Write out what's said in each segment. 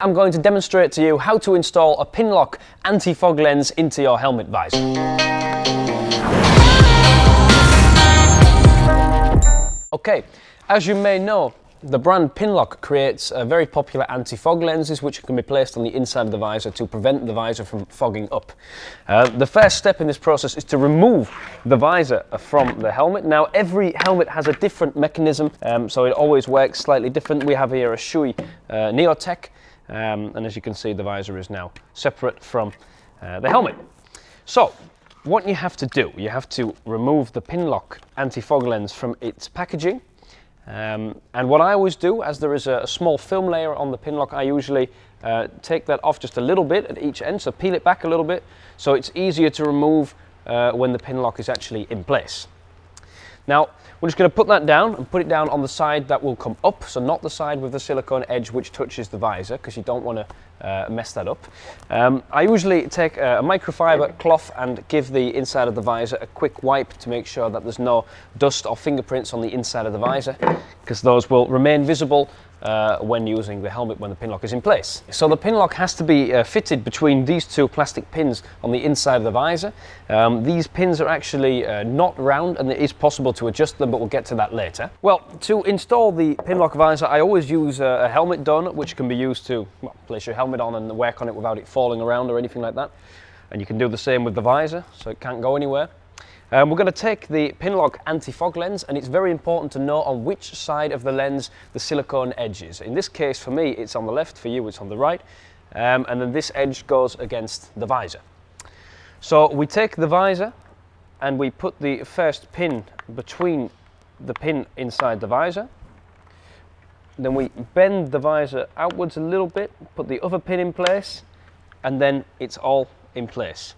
I'm going to demonstrate to you how to install a Pinlock anti-fog lens into your helmet visor. Okay, as you may know, the brand Pinlock creates very popular anti-fog lenses which can be placed on the inside of the visor to prevent the visor from fogging up. The first step in this process is to remove the visor from the helmet. Now every helmet has a different mechanism, so it always works slightly different. We have here a Shoei Neotec. And as you can see, the visor is now separate from the helmet. So what you have to do, you have to remove the Pinlock anti-fog lens from its packaging. And what I always do, as there is a small film layer on the Pinlock, I usually take that off just a little bit at each end, so peel it back a little bit, so it's easier to remove when the Pinlock is actually in place. Now, we're just going to put that down and put it down on the side that will come up, so not the side with the silicone edge which touches the visor, because you don't want to mess that up. I usually take a microfiber cloth and give the inside of the visor a quick wipe to make sure that there's no dust or fingerprints on the inside of the visor, because those will remain visible when using the helmet when the Pinlock is in place. So the Pinlock has to be fitted between these two plastic pins on the inside of the visor. These pins are actually not round, and it is possible to adjust them, but we'll get to that later. Well, to install the Pinlock visor, I always use a helmet donut, which can be used to place your helmet on and work on it without it falling around or anything like that. And you can do the same with the visor, so it can't go anywhere. We're going to take the Pinlock anti-fog lens, and it's very important to know on which side of the lens the silicone edge is. In this case, for me, it's on the left, for you, it's on the right, and then this edge goes against the visor. So we take the visor and we put the first pin between the pin inside the visor. Then we bend the visor outwards a little bit, put the other pin in place, and then it's all in place.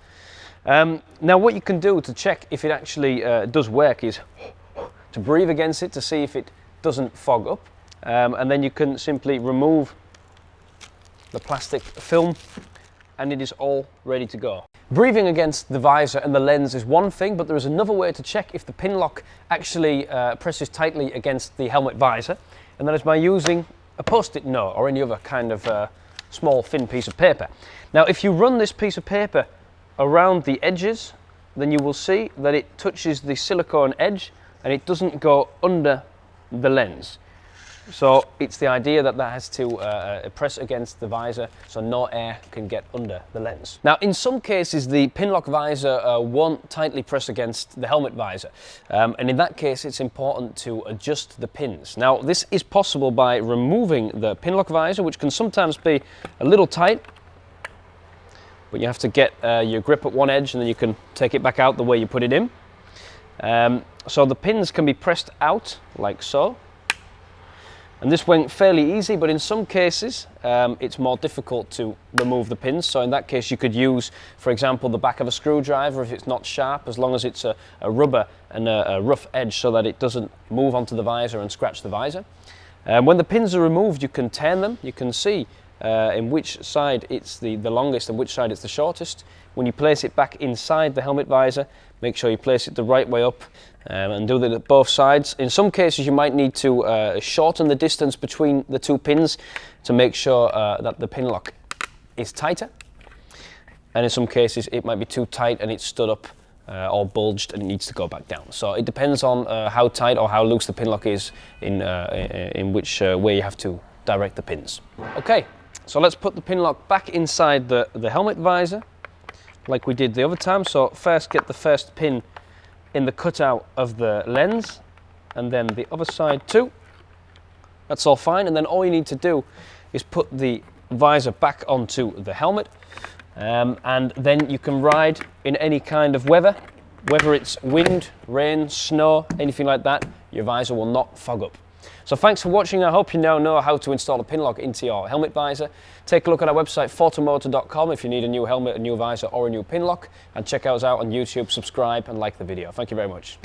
Now what you can do to check if it actually does work is to breathe against it to see if it doesn't fog up, and then you can simply remove the plastic film and it is all ready to go. Breathing against the visor and the lens is one thing, but there is another way to check if the Pinlock actually presses tightly against the helmet visor, and that is by using a post-it note or any other kind of small thin piece of paper. Now if you run this piece of paper around the edges, then you will see that it touches the silicone edge and it doesn't go under the lens. So it's the idea that that has to press against the visor so no air can get under the lens. Now in some cases the Pinlock visor won't tightly press against the helmet visor, and in that case it's important to adjust the pins. Now this is possible by removing the Pinlock visor, which can sometimes be a little tight, but you have to get your grip at one edge and then you can take it back out the way you put it in. So the pins can be pressed out like so. And this went fairly easy, but in some cases it's more difficult to remove the pins. So in that case you could use, for example, the back of a screwdriver if it's not sharp, as long as it's a rubber and a rough edge so that it doesn't move onto the visor and scratch the visor. When the pins are removed, you can turn them. You can see in which side it's the longest and which side it's the shortest. When you place it back inside the helmet visor, make sure you place it the right way up and do that at both sides. In some cases you might need to shorten the distance between the two pins to make sure that the Pinlock is tighter, and in some cases it might be too tight and it's stood up or bulged and it needs to go back down. So it depends on how tight or how loose the Pinlock is in which way you have to direct the pins. Okay, so let's put the Pinlock back inside the helmet visor like we did the other time. So first get the first pin in the cutout of the lens, and then the other side too. That's all fine, and then all you need to do is put the visor back onto the helmet, and then you can ride in any kind of weather, whether it's wind, rain, snow, anything like that, your visor will not fog up. So thanks for watching. I hope you now know how to install a Pinlock into your helmet visor. Take a look at our website Fortamoto.com if you need a new helmet, a new visor or a new Pinlock, and check us out on YouTube, subscribe and like the video. Thank you very much.